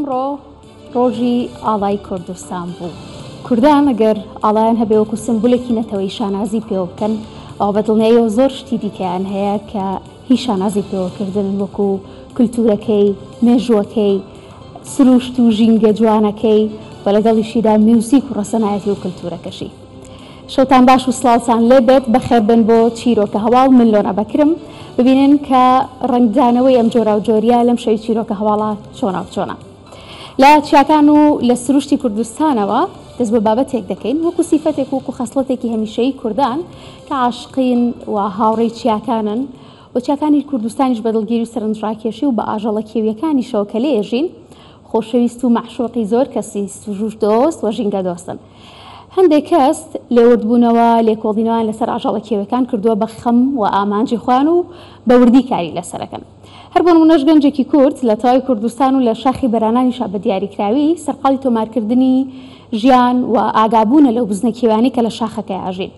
ئەمڕۆ ڕۆژی ئاڵای کوردستان بوو. کوردان ئەگەر ئاڵایان هەبێ وەکو سمبولێکی نەتەوەی شانازی پێوە بکەن، ئەو بەدڵنیاییەوە زۆر شتی دیکەیان هەیە کە هیچ شانازی پێوەکردن وەکو کولتورەکەی، مێژووەکەی، سروشت و ژینگە جوانەکەی بە لەگەڵیشیدا میوزیک و ڕەسەنایەتی و کولتورەکەشی. شەوتان باش و سڵاوتان لێبێت، بەخێر بن بۆ چیرۆکە هەواڵ. من لۆنە بەکرم. ببینن کە ڕنگدانەوەی ئەم جۆرا و جۆریە لەم شەوی چیرۆکە هەواڵە چۆنا و چۆنا. لە چیاکان و لە سروشتی کوردستانەوە دەست بە بابەتێک دەکەین وەکو سیفەتێک وەکو خەسڵەتێکی هەمیشەیی کوردان کە عاشقین و هاوڕێی چیاکانن و چیاکانی کوردستانیش بە دڵگیری و سەرنجڕاکێشی و بە ئاژەڵە کێویەکانیشەوە کە لێژین خۆشەویست و مەعشوقی زۆر کەسی سروش دۆست و ژینگە دۆستن. هەندێک کەس لێوردبوونەوە لێکۆڵینەوەیان لەسەر ئاژەڵە کێویەکان کردووە بە خەم و ئامانجی خوان و بە وردی کاری لەسەرەکەن. هەر بۆ نمونەش گەنجێکی کورد لە تەواوی کوردستان و لە شاخی بەرانانیشا بە دیاریکراوی سەرقاڵی تۆمارکردنی ژیان و ئاگابوونە لەو بزنە کێویانەی کە لە شاخەکە ئاژین.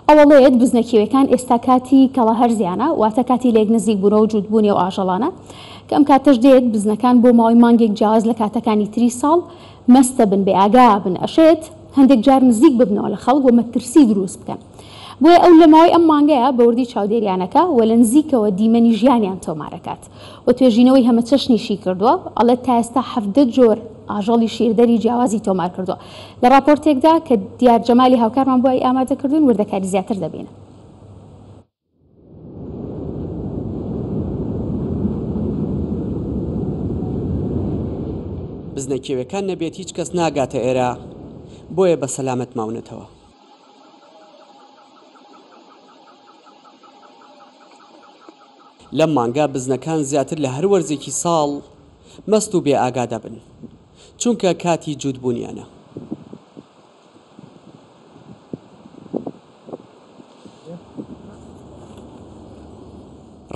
ئەوەڵێت بزنە کێویەکان ئێستا کاتی کەڵە هەرزیانە، واتە کاتی لێک نزیک بوونەوە و جوودبوونی و ئاژەڵانە کە ئەم کاتەش دێت بزنەکان بۆ ماوەی مانگێک جیاواز لە کاتەکانی تری ساڵ مەستە بن، بێ ئاگا بن، ئەشێت هەندێک جار نزیک ببنەوە لە خەڵک و مەترسی دروست بکەن. بۆیە ئەو لە ماوەی ئەم مانگەیە بە وردی چاودێریانەکە و لە نزیکەوە دیمەنی ژیانیان تۆمارەکات و توێژینەوەی هەمە چەشنیشی کردووە. ئەڵێت تا ئێستا 17 جۆر ئاژەڵی شیردەری جیاوازی تۆمار کردووە. لە راپۆرتێکدا کە دیار جەمالی هاوکارمان بۆی ئامادەکردوون وردەکاری زیاتر دەبینە. بزنە کێویەکان نەبێت هیچ کەس ناگاتە ئێرە، بۆیە بە سەلامەت ماونەتەوە. لەم مانگا بزنەکان زیاتر لە هەر وەرزێکی ساڵ مەست و بێ ئاگادە بن، چونکە کاتی جوودبوونیانە.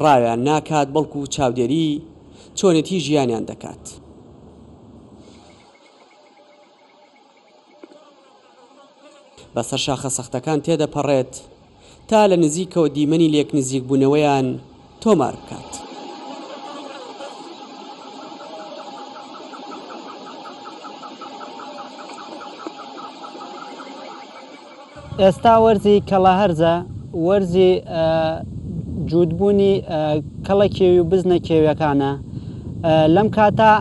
ڕاویان ناکات بەڵکو چاودێری چۆنێتی ژیانیان دەکات. بەسەر شاخە سەختەکان تێدەپەڕێت تا لە نزیکەوە دیمەنی لێک نزیک بوونەوەیان تۆمار بکات. ئێستا وەرزی کەڵە هەرزە، وەرزی جوودبوونی کەڵە کێوی و بزنە کێویەکانە. لەم کاتە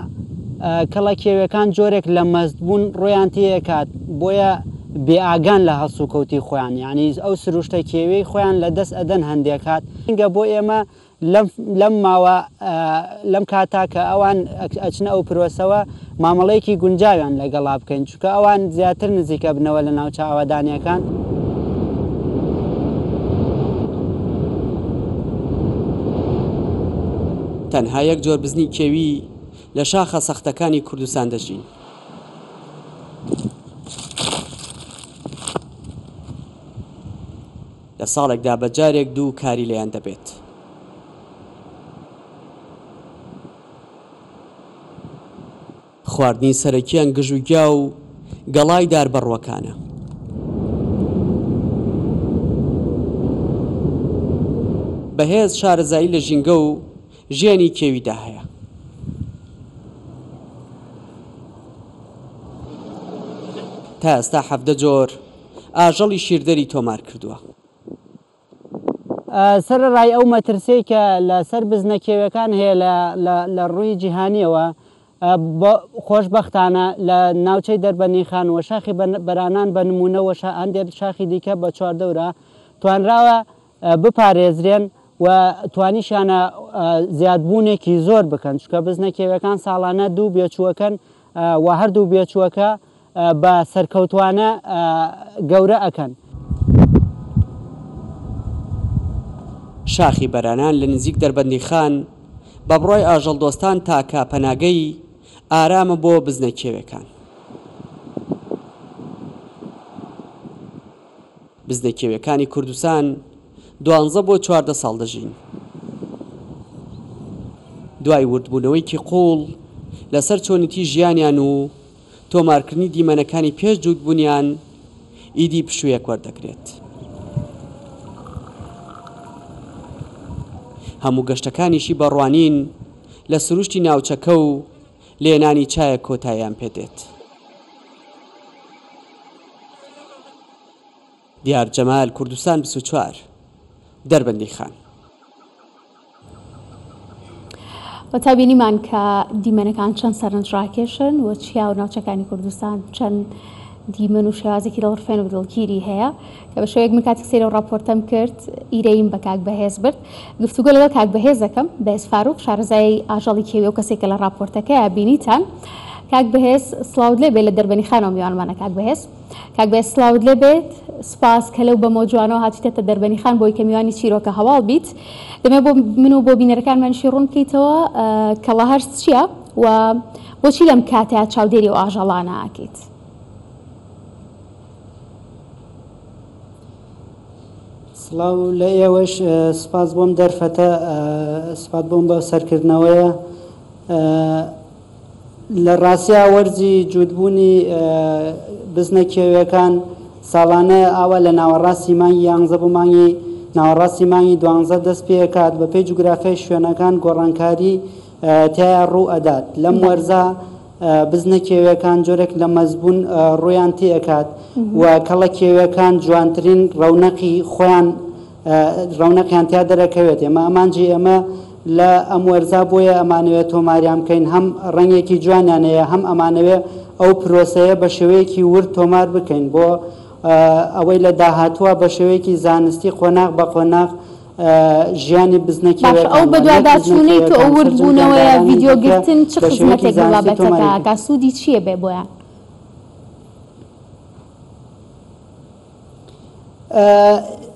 کەڵە کێویەکان جۆرێک لە مەستبوون ڕۆیان تێکات، بۆیە بێئاگان لە هەڵسو کەوتی خۆیان، یعنی ئەو سروشتە کێوی خۆیان لە دەست ئەدەن هەندێک کات. گە بۆ ئێمە لەم ماوە لەم کاتا کە ئەوان ئەچنە ئەو پرۆسەوە مامەڵەیەکی گونجاویان لەگەڵا بکەین، چونکە ئەوان زیاتر نزیکە بنەوە لە ناوچە ئاوادانیەکان. تەنها یەک جۆر بزنی کێوی لە شاخە سەختەکانی کوردستان دەژین. لە ساڵێکدا بە جارێک دوو کاری لەیان دەبێت. خواردنی سەرەکیان گژوگیا و گەڵای داربەڕوەکانە. بەهێز شارەزایی لە ژینگە و ژیانی کێویدا هەیە. تا ئێستا 17 جۆر ئاژەڵی شیردەری تۆمار کردووە. سەرڕای ئەو مەترسەی کە لەسەر بزنە کێویەکان هەیە لە ڕووی جیهانیەوە، خۆشبەختانە لە ناوچەی دەربەنیخان و شاخی بەرانان بە نمونەوە هەندێک شاخی دیکە بە چواردەورە توانراوە بپارێزرێن و توانیشانە زیادبوونێکی زۆر بکەن، چکە بزنە کێویەکان ساڵانە دوو بێچووەکەن و هەردوو بێچووەکە بە سەرکەوتوانە گەورە ئەکەن. شاخی بەرانان لە نزیک دەربەندیخان بە بڕۆی ئاژەڵ دۆستان تاکە پەناگەی ئارامە بۆ بزنە کێویەکان. بزنە کێویەکانی کوردستان 12 بۆ 14 ساڵ دەژین. دوای وردبوونەوەیکی قوڵ لەسەر چۆنیتی ژیانیان و تۆمارکردنی دیمەنەکانی پێش جوودبوونیان ئیدی پشوویەک وەردەگرێت. هەموو گەشتەکانیشی بەڕوانین لە سروشتی ناوچەکە و لێنانی چایە کۆتاییان پێدێت. دیار جەمال، کوردستان 24 دەربەندی خان. بە تابینیمان کە دیمەنەکان چەند سەرنجڕاکێشن و چیا و ناوچەکانی کوردستان چەند دیمەن و شێوازێکی دڵڕفێن و دڵگیری هەیە کە بە شێوەیەک من کاتێک سێرە و ڕاپۆرتەم کرد ئیرەیم بە کاک بەهێز برد گفتوگۆ لەگەڵ کاک بەهێز دەکەم بەهێز فاروق شارەزای ئاژەڵی کێوی و کەسێکە لە ڕاپۆرتەکەیە بینیتان. کاک بەهێز سڵاوت لێ بێت لە دەربەنی خانەوە میوانمانە. کاک بەهێز سڵاوت لێ بێت، سپاس کە لەو بە مۆجوانەوە هاتیتە دەربەنی خان بۆی کە میوانی چیرۆکە هەواڵ بیت. دەمێ بۆ من و بۆ بینەرەکانمانشی ڕوون بکەیتەوە کە لە هەرس چییە و بۆچی لەم کاتەیە چاودێری و ئاژەڵانە ئاکەیت. سڵاو لە ئێوەش سپاس بۆم دەرفەتە، سپاس بۆم بە سەرکردنەوەیە. لە ڕاستیا وەرزی جوودبوونی بزنە کێویەکان ساڵانە ئاوا لە ناوەڕاستی مانگی 11 بۆ مانگی ناوەڕاستی مانگی 12 دەست پێکات بە پێی جوگرافیای شوێنەکان گۆڕانکاری تایە ڕوو ئەدات. لەم وەرزە بزنە کێویەکان جۆرێک لە مەزبوون ڕویان تێکات و کەڵە کێویەکان جوانترین ڕەونەقی خۆیان ڕەونەقیان تیا دەرەکەوێت. ئێمە ئەمانجی ئەمە لە ئەم وەرزە بۆیە ئەمانەوێت تۆماریان بکەین، هەم ڕەنگێکی جوانیانەیە هەم ئەمانەوێ ئەو پرۆسەیە بە شێوەیەکی ورد تۆمار بکەین بۆ ئەوەی لە داهاتووە بە شێوەیەکی زانستی قۆناغ بە قۆناغ ژیانی بزنەکەوێت. ئەو بەدواداچوونەی کە ئەو وردبوونەوەیە ڤیدیۆگرتن چ خزمەتێک بابەتەکە کا سوودی چییە بێ بۆیان؟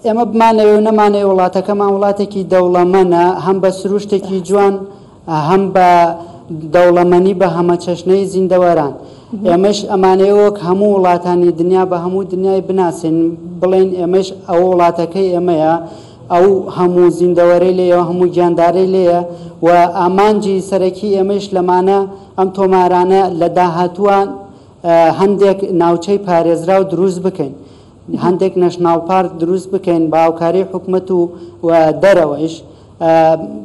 ئێمە بمانەوێ و نەمانەوێ وڵاتەکەمان وڵاتێکی دەوڵەمەنە، هەم بە سروشتێکی جوان هەم بە دەوڵەمەنی بە هەمە چەشنەی زیندەوەران. ئێمەش ئەمانەیەوەک هەموو وڵاتانی دنیا بە هەموو دنیای بناسێن بڵێن ئێمەش ئەو وڵاتەکەی ئێمەیە، ئەو هەموو زیندەوەرەی لێەوە هەموو گیاندارەی لێیە و ئامانجی سەرەکی ئێمەش لەمانە ئەم تۆمارانە لە داهاتووان هەندێک ناوچەی پارێزرا و دروست بکەین، هەندێک نەشناڵ پارک دروست بکەین باوکاری حکومەت و دەرەوەیش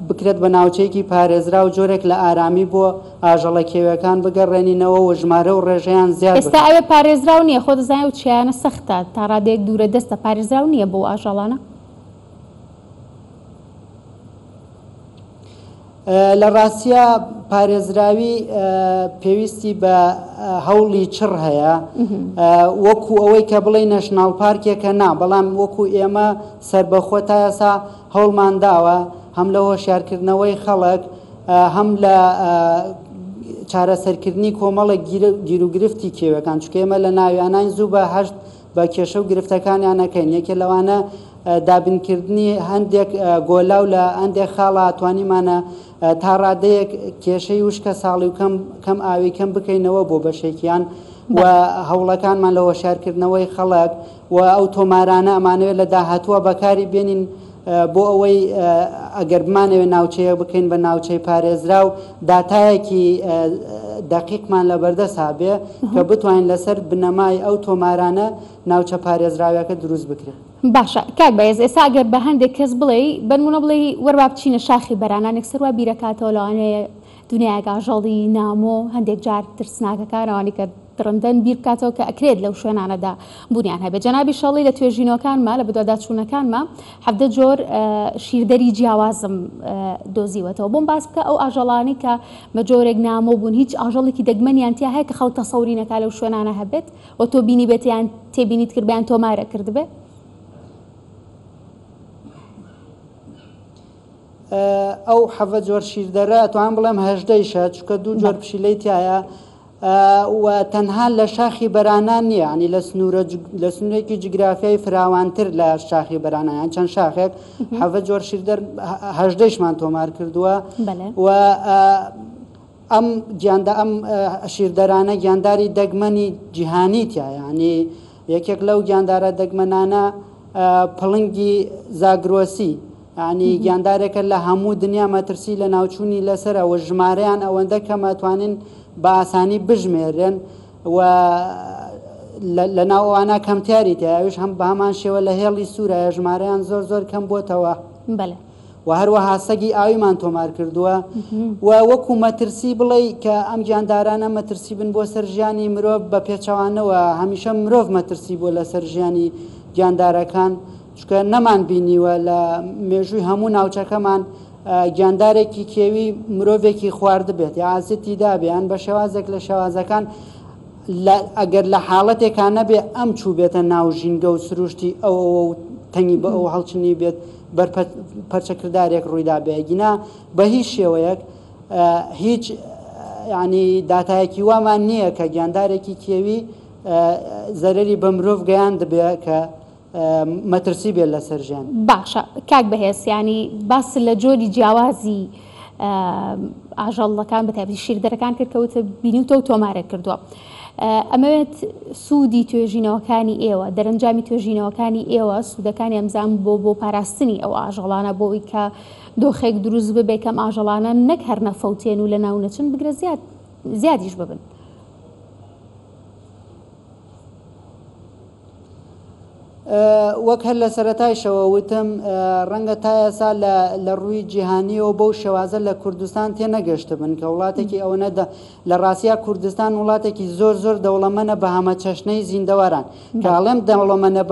بکرێت بە ناوچەیەکی پارێزرا و جۆرێک لە ئارامی بۆ ئاژەڵە کێویەکان بگەڕێنینەوە و ژمارە و ڕێژەیان زیاد. ئێستا ئەوێ پارێزراو نییە، خۆ دەزانێت و چیانە سەختە تا ڕادێک دوورە دەستە پارێزراو نییە بۆ ئاژەڵانە؟ لە ڕاستیە پارێزراوی پێویستی بە هەوڵی چڕ هەیە وەکو ئەوەی کە بڵێ نەشناڵ پارکێکە نا، بەڵام وەکو ئێمە سربەخۆ تا ئێستا هەوڵمان داوە هەم لە هۆشیارکردنەوەی خەڵک هەم لە چارەسەرکردنی کۆمەڵێک گیرروگرفتی کێوەکان، چونکە ئێمە لە ناویانان زوو بە هەشت بە کێشە و گرفتەکانیان نەکەین. یەکێ لەوانە دابینکردنی هەندێک گۆلاو لە هەندێک خاڵە توانیمانە تا ڕادەیەک کێشەی وشکە ساڵی و کەم ئاوی کەم بکەینەوە بۆ بەشێکیان و هەوڵەکانمان لە هۆشیارکردنەوەی خەڵک و ئەو تۆمارانە ئەمانەوێت لە داهاتووە بەکاری بێنین بۆ ئەوەی ئەگەر بمانەوێت ناوچەیە بکەین بە ناوچەی پارێزرا و داتایەکی دقیقمان لە بەردەسا بێ کە بتوانین لەسەر بنەمای ئەو تۆمارانە ناوچە پارێزراوەکە دروست بکرێت. باشە کاک بەهێز، ئێستا ئەگەر بە هەندێک کەس بڵێ بنمونە بڵێ وەربا بچینە شاخی بەرانانێک سەروا بیرەکاتەوە لەوانەیە دنیای ئاژەڵی نامۆ هەندێک جار ترسناکەکانەوانی کە درندەن بیر بکاتەوە کە ئەکرێت لەو شوێنانەدا بوونیان هەبێت. جەنابی شەڵی لە توێژینەوەکانمان لە بەدواداچوونەکانمان 17 جۆر شیردەری جیاوازم دۆزیوەتەوە بۆم باس بکە ئەو ئاژەڵانی کە بە جۆرێک نامۆ بوون هیچ ئاژەڵێکی دەگمەنیان تیا هەیە کە خەڵک تەسەوری نەکا لەو شوێنانە هەبێت و تۆ بینی بێتیان تێبینیت کردیان تۆمارە کردبێ؟ ئەو حەڤە جۆر شیردەرە توان بڵێم هەژدەیشە چونکە دوو جۆر پشیلەی تایە و تەنها لە شاخی بەرانان نییە، ینی لە سنوورێکی جگرافیای فراوانتر لە شاخی بەرانیان چەند شاخێک حەڤە جۆر شیردەر هەژدەیشمان تۆمار کردووە و ئەم شیردەرانە گیانداری دەگمەنی جیهانی تایە، ینی یەکێک لەو گیاندارە دەگمەنانە پڵنگی زاگرۆسی، ینی گیاندارێکە لە هەموو دنیا مەترسی لە ناوچوونی لەسەرە و ژمارەیان ئەوەندە کە مەتوانین بە ئاسانی بژمێرن و لە ناوانە کەمتیاری تایویش هەم بە هەمان شێوە لە هێڵی سوورە ژمارەیان زۆر کەم بۆتەوە. بەڵێ و هەروەها سەگی ئاویمان تۆمار کردووە و وەکو مەترسی بڵێ کە ئەم گیاندارانە مەترسی بن بۆ سەر ژیانی مرۆڤ بە پێچەوانەوە هەمیشە مرۆڤ مەترسی بۆ لەسەر ژیانی گیاندارەکان چکە نەمان بینیوە لە مێژووی هەموو ناوچەکەمان گیاندارێکی کێوی مرۆڤێکی خوارد بێت یا ئازیەتی دابێیان بە شێوازێک لە شێوازەکان ئەگەر لە حاڵەتێکان نەبێ ئەم چوو بێتە ناو ژینگە و سروشتی ئەو تەنگی بە ئەو هەڵچنی بێت پەرچەکردارێک ڕوویدا بێگینا بە هیچ شێوەیەک هیچ ینی داتایەکی وامان نییە کە گیاندارێکی کێوی زەرری بە مرۆڤ گەیان دەبێت کە مەترسی بێت لەسەر ژیان. باشە کاک بەهێز ینی باس لە جۆری جیاوازی ئاژەڵەکان بە تایبەتی شیردەرەکان کرد کەوتە بینیوتە و تۆمارە کردووە. ئەمەوێت سوودی توێژینەوەکانی ئێوە دەرەنجامی توێژینەوەکانی ئێوە سوودەکانی ئەمزان بۆ پاراستنی ئەو ئاژەڵانە بۆەوەی کە دۆخێک دروست ببێ کەم ئاژەڵانە نەک هەر نەفەوتێن و لە ناو نەچن بگرە زیادیش ببن. وەک هەر لە سەرەتایشەوە وتم ڕەنگە تا ئێستا لە ڕووی جیهانیەوە بەو شێوازە لە کوردستان تێنەگەشتە بن کە وڵاتێکی ئەوەنە لە ڕاستیا کوردستان وڵاتێکی زۆر دەوڵەمەنە بە هەمە چەشنەی زیندەوەران کاڵێم دەوڵەمەنە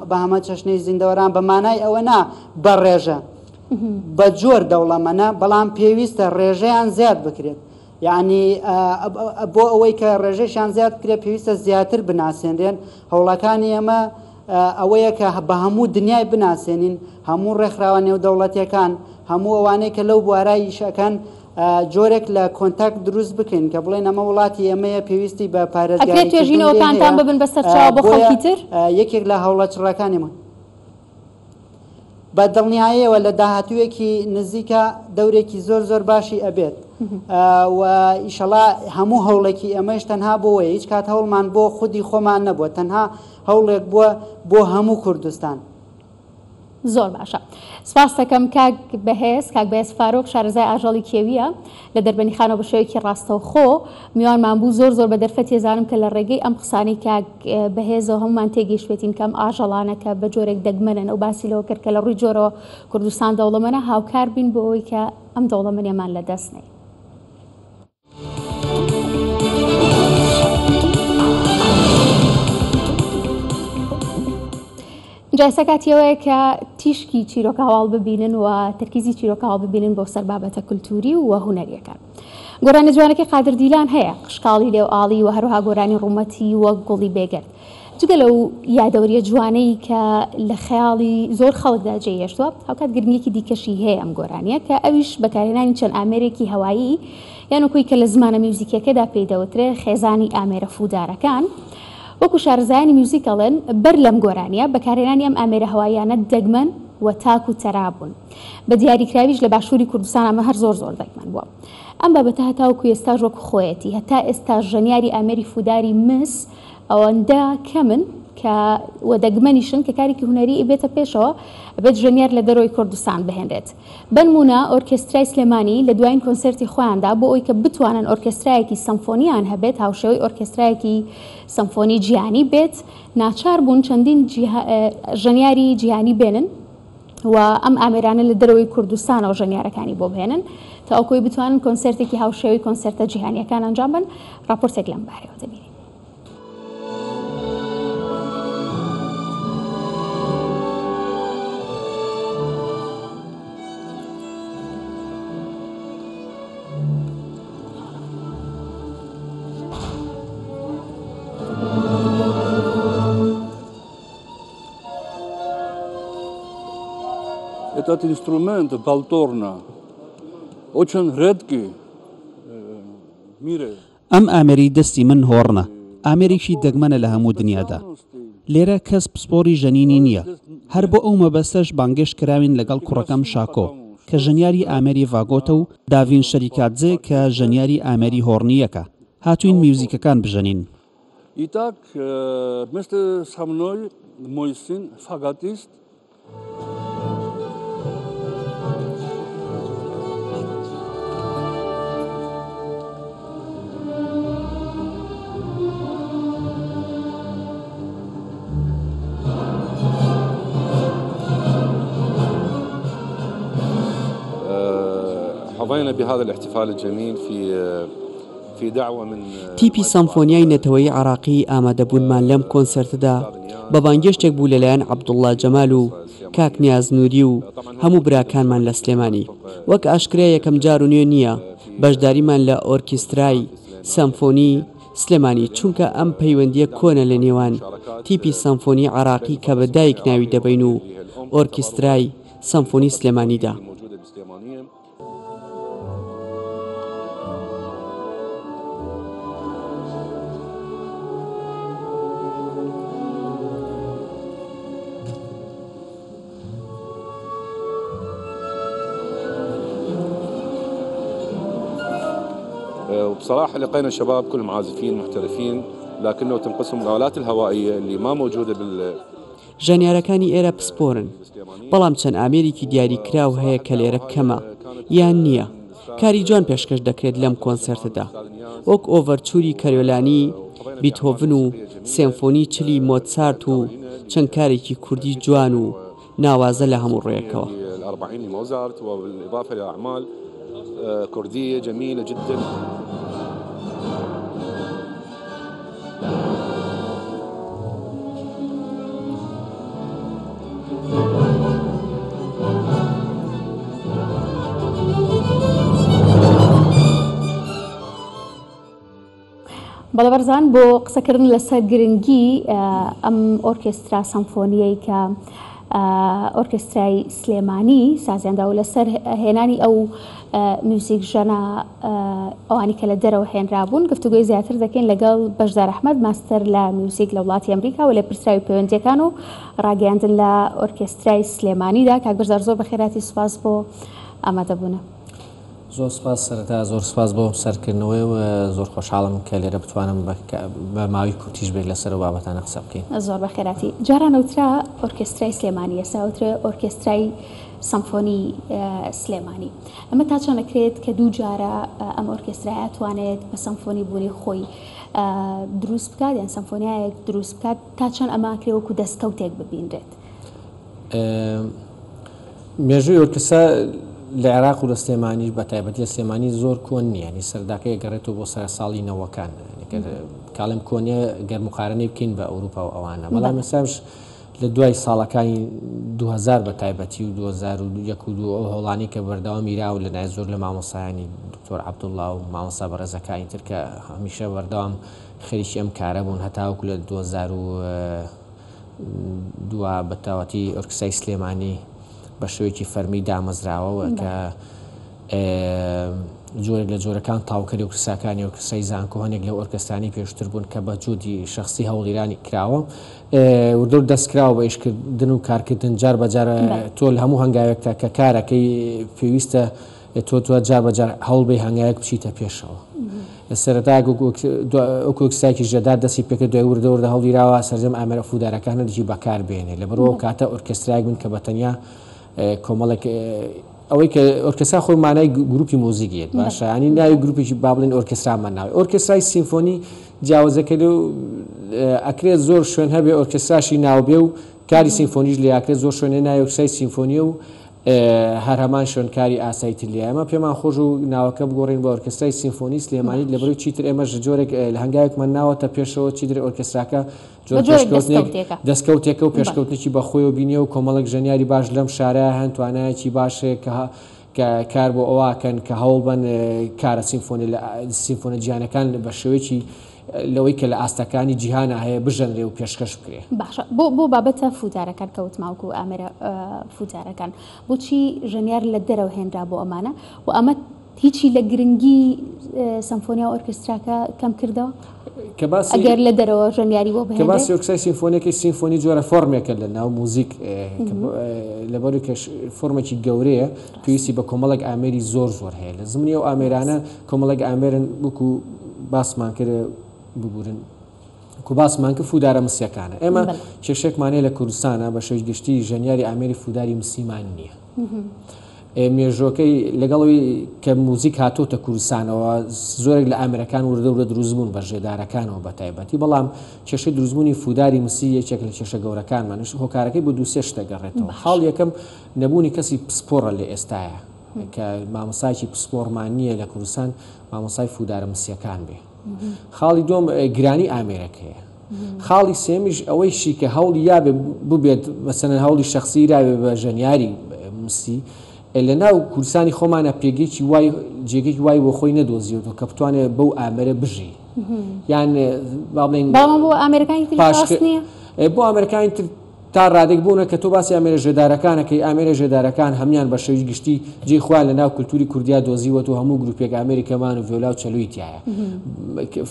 بە هەمە چەشنەی زیندەوەران بە مانای ئەوە نا بە ڕێژە بە جۆر دەوڵەمەنە بەڵام پێویستە ڕێژەیان زیاد بکرێت یعنی بۆ ئەوەی کە ڕێژەیان زیاد بکرێت پێویستە زیاتر بناسێنرێن هەوڵەکانی ئەمە ئەوەیە کە بە هەموو دنیای بناسێنین هەموو ڕێکخراوە نێودەوڵەتیەکان هەموو ئەوانەی کە لەو بوارایی شەکەن جۆرێک لە کۆنتاکت دروست بکەین کە بڵێن ئەمە وڵاتی ئەمەیە پێویستی بە پارێزگاری توێژینەوەکانتان ببن بە سەرچاوە بۆ خەڵکی تر یەکێک لە هەوڵە چڕەکانیمان بە دڵنیاییەوە لە داهاتوویەکی نزیکە دەورێکی زۆر باشی ئەبێت و ئیشەڵا هەموو هەوڵێکی ئەمەش تەنها بۆەوەی هیچ کات هەوڵمان بۆ خودی خۆمان نەبووە تەنها هەوڵێک بووە بۆ هەموو کوردستان. زۆر باشە سپاس دەکەم کاک بەهێز فارۆق شارەزای ئاژەڵی کێویە لە دەربەنیخانەوە بە شێوەیەکی ڕاستەوخۆ میوانمان بوو زۆر بە دەرفەت تێزانم کە لە ڕێگەی ئەم قسانەی کاک بەهێزەوە هەمومان تێگەیشتوێتین کەم ئاژەڵانەکە بە جۆرێک دەگمەنن ئەو باسی لەوە کرد کە لە ڕووی جۆرەوە کوردستان دەوڵەمەنە هاوکار بین بۆ ئەوەی کە ئەم دەوڵەمەنیەمان لە دەست نێ. جایسە کاتیەوەیە کە تیشکی چیرۆکە هەواڵ ببینن و تەرکیزی چیرۆکە هەواڵ ببینن بۆ سەر بابەتە کولتوری و هونەریەکان. گۆرانی جوانەکەی قادر دیلان هەیە قشقاڵی لێو ئاڵی و هەروها گۆرانی ڕوومەتی وەک گوڵی بێگرد جگە لەو یادەوریە جوانەی کە لە خەیاڵی زۆر خەڵکدا جێهێشتووە هاوکات گرنگێکی دیکەشی هەیە ئەم گۆرانیە کە ئەویش بەکارهێنانی چەند ئامێرێکی هەوایی یان وەکوی کە لە زمانە میوزیکەکەدا پێدەوترێ خێزانی ئامێرە فودارەکان وەکو شارزایانی میوزیکەڵێن بەر لەم گۆرانیە بەکارهێنانی ئەم ئامێرە هەواییانە دەگمەن و تاک و تەرابوون بە دیاریکراویش لە باشووری کوردستان ئەمە هەر زۆر دەگمەن بووە. ئەم بابەتە هەتاوەکو ئێستاژ وەکو خۆیەتی هەتا ئێستا ژەنیاری ئامێری فوداری مس ئەوەندە کەمن کە وەدەگمەنیشن کە کارێکی هونەری بێتە پێشەوە بێت ژەنیار لە دەرەوەی کوردستان بهێنرێت. بنمونە ئۆرکێسترای سلێمانی لە دوایین کۆنسەرتی خۆیاندا بۆ ئەوی کە بتوانن ئۆرکێسترایەکی سەمفۆنیان هەبێت هاوشێوەی ئۆرکێسترایەکی سەمفۆنی جیهانی بێت ناچار بوون چەندین ژەنیاری جیهانی بێنن و ئەم ئامێرانە لە دەرەوەی کوردستانەوە ژەنیارەکانی بۆ بهێنن تا ئەوکۆی بتوانن کۆنسەرتێکی هاوشێوەی کۆنسەرتە جیهانیەکان ئەنجام بن. راپۆرتێک لەم بارەوە دەبینین. Этот инструмент балторна очень редкий в мире. ئەم ئامێری دەستی من هۆڕنە ئامێرێکی دەگمەنە لە هەموو دنیادا لێرە کەس پسپۆری ژەنینی نییە هەر بۆ ئەو مەبەستەش بانگێش کراوین لەگەڵ کوڕەکەم شاکۆ کە ژەنیاری ئامێری ڤاگۆتە و داڤین شەریکاتزێ کە ژەنیاری ئامێری هۆڕنیەکە هاتوین میوزیکەکان بژەنین. Итак, вместе со мной мой сын фаготист. حظينا بهذا الاحتفال الجميل في دعوة من تیپی سەمفۆنیای نەتەوەی عراقی ئامادەبوونمان لەم کۆنسەرتدا بە بانگێشتێک بوو لەلایەن عەبدوڵڵا جەمال و کاک نیاز نووری و هەموو براکانمان لە سلێمانی. وەک ئاشکرا یەکەم جار و نوێ نییە بەشداریمان لە ئۆرکێسترای سەمفۆنی سلێمانی، چونکە ئەم پەیوەندیە کۆنە لە نێوان تیپی سەمفۆنی عراقی کە بە دایک ناوی دەبین و ئۆرکێسترای سەمفۆنی سلێمانیدا. وبصراحة لقينا شباب كلهم عازفين محترفين، لكنه تنقسم الآلات الهوائية اللي ما موجودة ژانیارەکانی ئێرە پسپۆرن، بەڵام چەند ئامێرێکی دیاریکراو هەیە کە لێرە کەمە یان نییە. کاری جوان پێشکەش دەکرێت لەم کۆنسەرتدا، وەک ئۆڤەرچوری کەریۆلانی بیتهۆڤن و سیمفۆنی چلی مۆتسارت و چەند کارێکی کوردی جوان و ناوازە لە هەموو ڕێیەکەوە. ال40 لموزارت وبالإضافة إلى أعمال كردية جميلة جدا. بەڵەبەرزان بۆ قسەکردن لەسەر گرنگی ئەم ئۆرکێسترا سەمفۆنیەی کە ئۆرکێسترای سلێمانی سازیاندا و لەسەر هێنانی ئەو میوزیک ژەنە ئەوانی کە لە دەرەوە هێنرابوون گفتوگوی زیاتر دەکەین لەگەڵ بەشدار ئەحمەد ماستەر لە میوزیک لە وڵاتی ئەمریکا و لە پرسراوی پەیوەندیەکان و ڕاگەیاندن لە ئۆرکێسترای سلێمانیدا. کاک بەشدار زۆر بەخێراتی سوپاس بۆ ئامادەبوونە. زۆر سپاس سەرەتا زۆر سپاس بۆ سەرکردنەوەی و زۆر خۆشحاڵم کە لێرە بتوانم بە ماوەی کورتیش بێت لەسەر و بابەتانە قسە بکەین. زۆر بەخێراتی. جارانەوترا ئۆرکێسترای سلێمانی ئێستا ئۆرکێسترای سەمفۆنی سلێمانی. ئەمە تا چۆنەکرێت کە دوو جارە ئەم ئۆرکێسترای توانێت بە سەمفۆنی بوونی خۆی دروست بکات یان سەمفۆنیایەک دروست بکات، تا چۆن ئەماکرێ وەکو دەستکەوتێک ببینرێت؟ مێژووی ئۆرکێسترا لە عێراق و لە سلێمانی بە تایبەتی لە سلێمانی زۆر کۆن نییە، نی سەرداکەی گەڕێتەوە بۆ سەر ساڵی نەوەکان کاڵم کۆنیە گەر مقارنەی بکەین بە ئەوروپا و ئەوانە، بەڵام ئێستاش لە دوای ساڵەکانی 2000 بە تایبەتی و 2001 و ئەو هەوڵانی کە بەردەوام میراو لە نای زۆر لە مامۆسایانی دکتۆر عەبدوڵڵا و مامۆستا بەڕێزەکانی تر کە هەمیشە بەردەوام خەریکی ئەم کارە بوون هەتاوەکو لە 2002 بە تاوەتی ئۆرکسترای سلێمانی بە شێوەیەکی فەرمی دامەزراوەوە کە جۆرێک لە جۆرەکان تاوکەری ئۆرکستراکانی ئۆرکسترای زانکۆ هەنێک لە ئۆرکسترانی پێشتر بوون کە بە جوودی شخصی هەوڵیرانی کراوە وردۆر دەستکراوە بە ئیشکردن و کارکردن جار بەجار تۆ لە هەموو هەنگاوێکتا کە کارەکەی پێویستە تۆ جار بەجار هەوڵ بێ هەنگاوێک بچیتە پێشەوە. لە سەرەتا ئۆرکسترایکی ژەدار دەستی پێکرد دوای وردەوردە هەوڵیراوە سەرجەم ئامێرە فودارەکانە دژی بەکار بێنێ لەبەرەوە کاتە ئۆرکسترایك بن کە بەتەنیا کۆمەڵێک ئەوەی کە ئۆرکسترا خۆی مانای گروپی مۆزیکیت باشە ینی ناوی گروپێکی با بڵێن ئۆرکسترامان ناوی ئۆرکسترای سیمفۆنی جیاوازەکرد و ئەکرێت زۆر شوێن هەبێ ئۆرکستراشی ناوبێ و کاری سیمفۆنیش لێکرێت زۆر شوێنێ ناوی ئۆرکسترای سیمفۆنیە و هەر هەمان شوێنکاری ئاساییتر لێ ئەمە پێمان خۆش و ناوەکە بگۆڕین بە ئۆرکسترای سیمفۆنی سلێمانی لەبەرەوەی چیتر ئێمە جۆرێک لە هەنگاوێکمان ناوەتە پێشەوە چیتر ئۆرکستراکە دەستکەوتێکە و پێشکەوتێکی بەخۆی و بینیە و کۆمەڵک ژەنیاری باش لەم شارە هەن توانایەکی باشێک کە کار بۆ ئەوواکەن کە هەوڵ بن کارە سیمفۆنە جیهانەکان بە شێوەیەکی لەوەی کە لە ئاستەکانی جیهانە هەیە بژەنرێ و پێشکەش بکرێ. باشە بۆ بابەتە فوتارەکان کەوتماوکو و ئامێرە فوتارەکان بۆچی ژەنیار لە دەرەوە هێنرا بۆ ئەمانە و ئەمە هیچی لە گرنگی سەمفۆنیا و ئۆرکستراکە کەم کردەوە ئەگەر لە دەرەوە ژەنیاری بۆ بهێنرێ؟ کە باسی ئۆرکسترای سیمفۆنیەکەی سیمفۆنی جۆرە فۆرمێکە لە ناو موزیک لەبەرەوەی کە فۆرمێکی گەورەیە پێویستی بە کۆمەڵک ئامێری زۆر هەیە لە زمانی ئەو ئامێرانە کۆمەڵک ئامێرن وەکو باسمان کرد ببورن کو باسمان کرد فودارە مسیەکانە ئێمە کێشێکمانەیە لە کوردستانە بە شێوەی گشتی ژەنیاری ئامێری فوداری مسیمان نییە. مێژۆکەی لەگەڵەوەی کە موزیک هاتۆتە کوردستانەوە زۆرێک لە ئامێرەکان وردەورە دروستبوون بە ژێدارەکانەوە بە تایبەتی بەڵام کێشەی دروستبوونی فوداری مسی یەکێک لە کێشە گەورەکانمانش هۆکارەکەی بۆ دووسێ شتە گەڕێتەوە. حاڵ یەکەم نەبوونی کەسی پسپۆڕە لە ئێستاە کە مامۆسایکی پسپۆڕمان نییە لە کوردستان مامۆسای فودارە مسیەکان بێ. خاڵی دۆم گرانی ئامێرەکەیە. خاڵی سێمیش ئەوەیشی کە هەوڵی یا ببێت مەسەنەن هەوڵی شخصی راوێ بە ژەنیاری مسی لە ناو کوردستانی خۆمانە پێگەیکی وای جێگەی وای بۆ خۆی نەدۆزیەوە کە بتوانێت بەو ئامەرە بژی یان بڵێن بۆ ئامریکانی نییە بۆ ئامریکانی تا ڕادێک بوونە کە تۆ باسی ئامێرە ژێدارەکانەکەی ئامێرە ژێدارەکان هەمان بە شێوی گشتی جێی خوان لە ناو کولتوری کوردیا دۆزیوە و هەموو گروپێک ئامریکەمان و ڤێلا و چەلووی تایە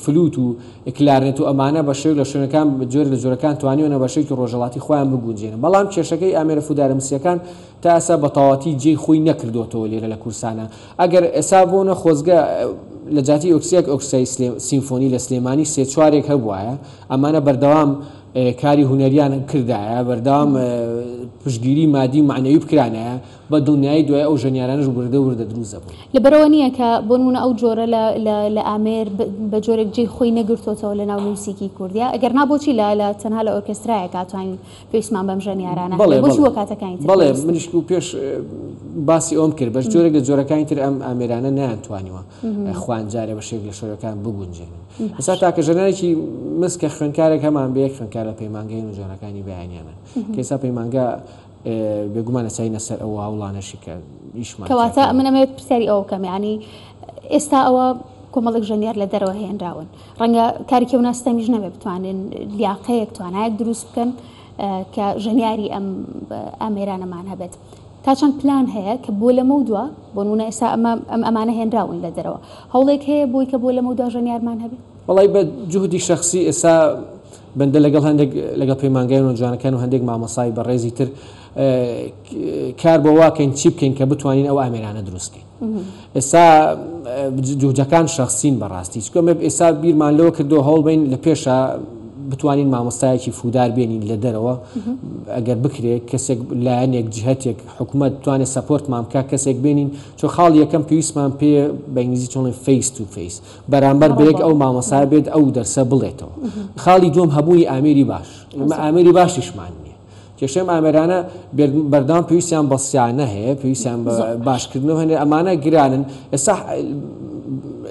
فلوت و کلارنێت و ئەمانە بە شێو لە شوێنەکان جۆر لە جۆرەکان توانیوەنە بە شێوکی ڕۆژەڵاتی خۆیان بگونجێنن بەڵام کێشەکەی ئامێرە فودارە مسیەکان تا ئەسا بە تەواوەتی جێی خۆی نەکردوێتەوە لێرە لە کورسانە ئەگەر ئێسا بۆنە خۆزگە لە جاتی ئۆکسیەک ئۆکسای سیمفۆنی لە سلێمانی سێ چوارێک هەبوایە ئەمانە بەردەوام کاری هوەریان کردایە بەردەوام پشتگیری مادی معنەوی بکرانایە بە دڵنیایی دوای ئەو ژەنیارانش وردە دروزە بوو لەبەرەوە نییە کە بۆ نمونە ئەو جۆرە لە ئامێر بە جۆرێک جێی خۆی نەگرتوتەوە لە ناو موسیقی کوردیا ئەگەر نابۆچی لە تەنها لە ئۆرکسترایە کاتوانین پێویستمان بەم ژەنیارانە بۆچی وە کاتەکانی بەڵێ منیش و پێش باسی ئەوم کرد بەش جۆرێک لە جۆرەکانی تر ئەم ئامێرانە نەیانتوانیوە خوانجارێ بە شێک لە شۆرەکان بگونجێنن ئێستا تاکە ژەنێکی مسکە خوێنکارێک هەمان بەیەک خوێنکار لە پەیمانگەی و جۆرەکانی بەیانیانن کەسا پەیمانگە بێگومانە چاینە سەر ئەوە هەوڵانەشی کە ئیشمان کەواتە منەمەوێت پرسیاری ئەوە کەم یعنی ئێستا ئەوە کۆمەڵێک ژەنیار لە دەرەوە هێنراون ڕەنگە کارێکی و ناستەمیش نەبێ بتوانن لیاقەیەک توانایەک دروست بکەن کە ژەنیاری ئەم ئامێرانەمان هەبێت تا چەند پلان هەیە کە بۆ لەمە دووە بۆ نمونە ئێستا ئەمانە هێنراون لە دەرەوە هەوڵێک هەیە بۆی کە بۆ لەمە دووە ژەنیارمان هەبێت وەڵی بە جوهدی شخصی ئێستا بەندە لەگەڵ هەندێک لەگەڵ پەیمانگەیان و جوانەکان و هەندێک مامۆسای بەڕێزی تر کار بۆ واکەین چی بکەین کە بتوانین ئەو ئامێرانە دروستکەین ئێستا جوجەکان شخصین بەڕاستی چکۆ ئێستا بیرمان لەوە کردو هەوڵ بین لە پێشە بتوانین مامۆستایەکی فودار بێنین لە دەرەوە ئەگەر بکرێت کەسێک لایەنێک جهتێک حکوومەت توانێت سەپۆرتمان بکە کەسێک بێنین چۆ خاڵ یەکەم پێویستمان پێ بە ئینگلیزی چۆڵێن فیس تو فیس بەرامبەر بەیەک ئەو مامۆسای بێت ئەو دەرسە بڵێتەوە خاڵی دوم هەبووی ئامێری باش ئەمە ئامێری باشیشمان نییە کێشەم ئامێرانە بەردەوام پێویستیان بە سیانە هەیە پێویستیان باشکردنەوە هەنێ ئەمانە گرانن ئێستا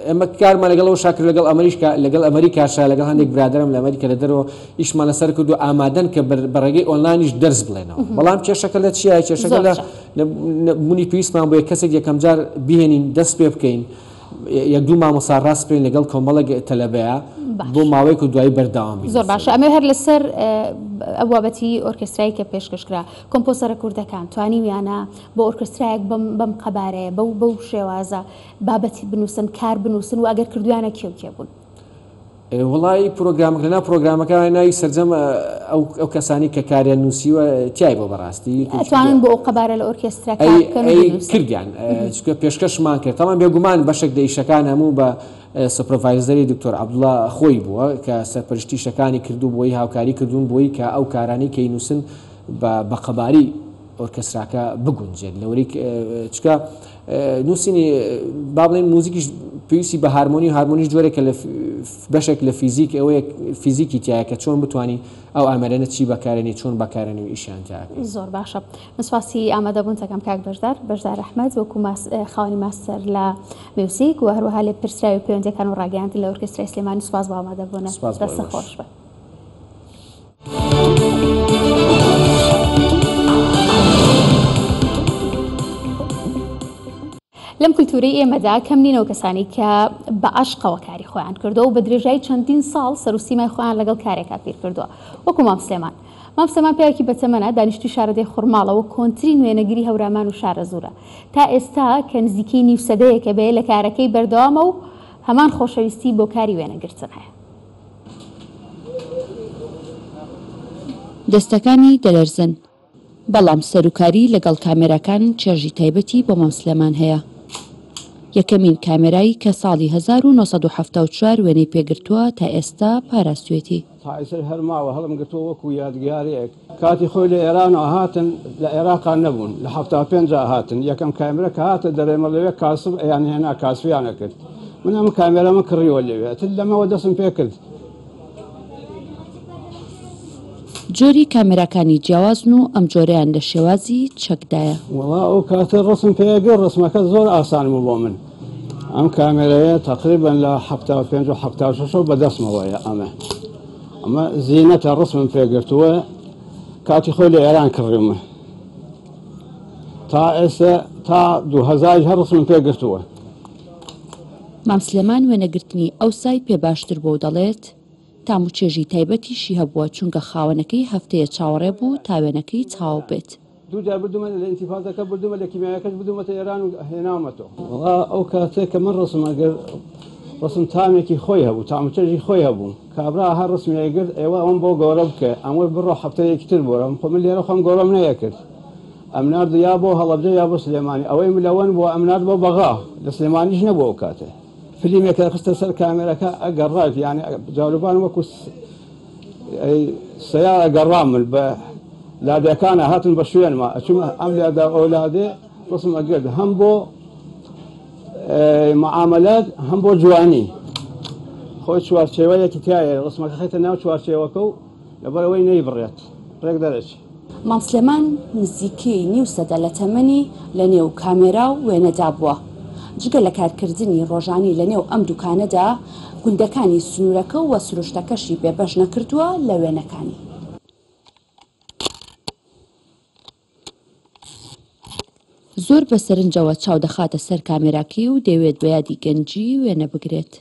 ئەمە کارمان لەگەڵەوە شاکر لەگەڵ ئەمریکاشا لەگەڵ هەندێک برادرم لە ئەمریکا لە دەرەوە ئیشمان لەسەر کرد و ئامادەن کە بەڕێگەی ئۆنلاینیش دەرس بڵێنەوە بەڵام کێشەکە لە چیە کێشەکە لە بوونی پێویستمان بۆ کەسێک یەکەم جار بهێنین دەست پێ بکەین یەک دوو مامۆستا ڕاست بکەین لەگەڵ کۆمەڵێک تەلەبەیە بۆ ماوەیەک و دوایی بەردەوام زۆر باشە ئەمە هەر لەسەر ئەو بابەتی ئۆرکسترایی کە پێشکەشکرا کۆمپۆسەرە کوردەکان توانیویانە بۆ ئۆرکسترایەک بەم قەبارەیە بەو شێوازە بابەتی بنووسن کار بنووسن و ئەگەر کردویانە کێ بوون وڵی پرۆگرامەکە لەنا پرۆگرامەکە ناوی سەرجەم ئەو کەسانی کە کاریان نووسیوە تیای بۆ بەڕاستی توانن بۆ ئەو قەبارە لە ئۆرکسترەکە کردیان چکە پێشکەشمان کرد تامان بێگومان بەشێک دەیشەکان هەموو بە سوپرڤایزەری دکتۆر عەبدوڵڵا خۆی بووە کە سەرپەرشتی شەکانی کردو بۆی هاوکاری کردوون بۆی کە ئەو کارانی کەی نووسن بە قەباری ئۆرکستراکە بگونجێت لەوەی چکە نووسینی با بڵێن موزیکیش پێویستی بە هارمۆنیش جۆرێکە لە بەشێک لە فیزیک ئەوەیە فیزیکی تایە کە چۆن بتوانانی ئەو ئامێرانە چی بەکارێنی چۆن بەکارێنی و ئیشیان تاکە زۆر باشە مسواسی ئامادەبوون تەکەم کاک بەشدار ئەحمەد وەکو خاوەنی ماستەر لە میوزیک و هەروەها لێ پرسراوی پەیوەندیەکان و ڕاگەیاندن لە ئۆرکسترای سلێمانی سوپاس بۆ ئامادەبوونە دەستە خۆش بە لەم کولتوری ئێمەدا کەم نینەوە کەسانی کە بە عەشقەوە کاری خۆیان کردووە و بە درێژایی چەندین ساڵ سەر و سیمای خۆیان لەگەڵ کارێکا پیر کردووە وەکو مام سلێمان پیاوێکی بەتەمەنە دانیشتوی شارەدەی خوڕماڵەوە کۆنتری نوێنەگیری هەورامان و شارە زوورە تا ئێستا کە نزیکەی نیو سەدەیەکە بێ لە کارەکەی بەردەوامە و هەمان خۆشەویستی بۆ کاری وێنەگرتن هەیە دەستەکانی دەلەرزن بەڵام سەرۆکاری لەگەڵ کامێراکان چێژی تایبەتی بۆ مام سلێمان هەیە یەکەمین کامێرایی کە ساڵی 1974 وێنەی پێگرتووە تا ئێستا پاراستوێتی تایسر هەرماوە هەڵم گرتووە وەکو یادگارەیەک کاتی خۆی لە ئێرانەوە هاتن لە عێراقا نەبوون لە 75 هاتن یەکەم کامێرە کە هاتە دەرێمە لەوێ کاسب ئەیان هێنا کاسویانە کرد من ئەم کامێرەمە کڕیوە لەوێت لەمەوە دەستم پێ کرد جۆری کامێراکانی جیاوازن و ئەم جۆرەیان لە شێوازی چەکدایە. وڵا ئەو کاتە ڕسم پێگەر ڕسمەکە زۆر ئاسان بوو بۆ من. ئەم کامێرەیە تقریبا لە 75 و 76 بەدەستمەوەیە ئەمە زیینەتە ڕسمم پێگرتووە کاتی خۆی لە ئێران کڕیمە تا ئێستا تا 2000 هەر ڕسمم پێگرتووە. مام سلێمان وێنەگرتنی ئەو سای پێ باشتر بۆ دەڵێت تام و چێژی تایبەتیشی هەبووە چونکە خاوەنەکەی هەفتەیە چاوەڕێ بوو تا وێنەکەی چاو بێت. دووجار بردومە لە ئینتیفادەکە بردومە لە کیمیاکەش بردومەتە ئێران و هێنامەتەوە. وڵا ئەو کاتێک کە من ڕسمەگەر ڕسم تامێکی خۆی هەبوو تام و چێژی خۆی هەبوو کابرا هەر ڕسمیەگرت ئێوە ئەوم بۆ گەورە بکە ئەمە بڕۆ هەفتەیەکی تر بۆرەم خۆ من لێرە خۆم گەورەم نەیەکرد ئەم نرد یا بۆ هەڵەبجە یا بۆ سلێمانی ئەوەی ملەوەن بۆ ئەم نرد بۆ بەغا لە سلێمانیش نەبوو ئەو کاتێ فیلمێکە خستە سەر کامێرەکە ئەگەڕات یعنی جاروبان وەکو سیارە گەڕام من بە لادەکانە هاتن بە شوێنمە ئەچوومە ئەم لادا ئەولادێ ڕسم ئەگرد هەم بۆ معاملات هەم بۆ جوانی خۆی چوارچێوەیەکی تایە ڕسمەکە خێتە ناو چوارچێوەکە و لەبەرەوەی نەیبڕێت ڕێک دەرەچێت. مام سلێمان نزیکەی نیو سەدە لە تەمەنی لە نێو کامێرا و وێنەدا بووە. جگە لە کارکردنی ڕۆژانی لە نێو ئەم دوکانەدا گوندەکانی سنوورەکە و سروشتەکەشی بێبەش نەکردووە لە وێنەکانی. زۆر بە سەرنجەوە چاو دەخاتە سەر کامێراکی و دەوێت بە یادی گەنجی وێنە بگرێت.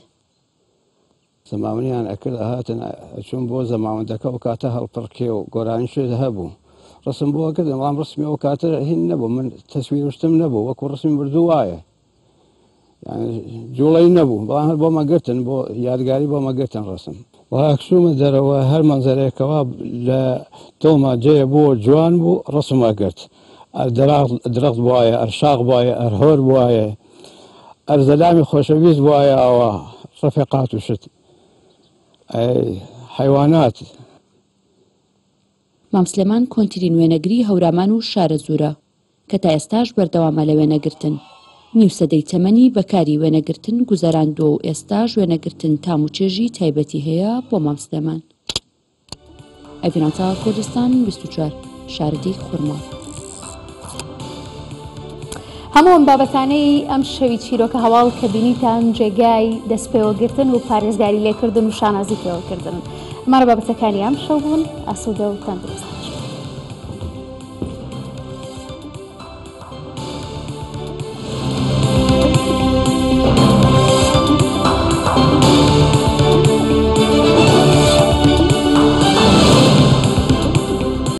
زەماونیان ئەکرد هاتن چوون بۆ زەماوەندەکە و کاتە هەڵپڕکێ و گۆرانی شێت هەبوو ڕسم بۆ کردم بەڵام ڕسمی ئەو کاتە هین نەبوو من تەسویرشتم نەبوو وەکو ڕسمی بردوو وایە جوڵەی نەبوو بەڵام هەر بۆ مەگرتن بۆ یادگاری بۆ مەگرتن ڕسم وەکسومە دەرەوە هەر مەنزەرێکەوە لە تۆمە جێە بۆ جوان بوو ڕسم ئەگرت درەخت وایە ئەرشاق وایە ئەرهۆر وایە ئەرزەلامی خۆشەویست وایە ئەوە ڕفێقات و شت حیوانات. مام سلێمان کۆنتترین وێنەگری هەورامان و شارە زوورە کە تا ئێستاش بەردەوامە لە وێنەگرتن. نیو سەدەی تەمەنی بەکاری وێنەگرتن گوزەراندووە و ئێستاش وێنەگرتن تام و چێژی تایبەتی هەیە بۆ مام سلێمان. ئەڤیناتا کوردستان 24 شاردی خورما. هەموو ئەم بابەتانەی ئەم شەوی چیرۆکە هەواڵ کە بینیتان جێگای دەستپێوەگرتن و پارێزگاری لێکردن و شانازی پێوەکردن. ئەمانە بابەتەکانی ئەم شەو بوون. ئاسوودە و تەندروست.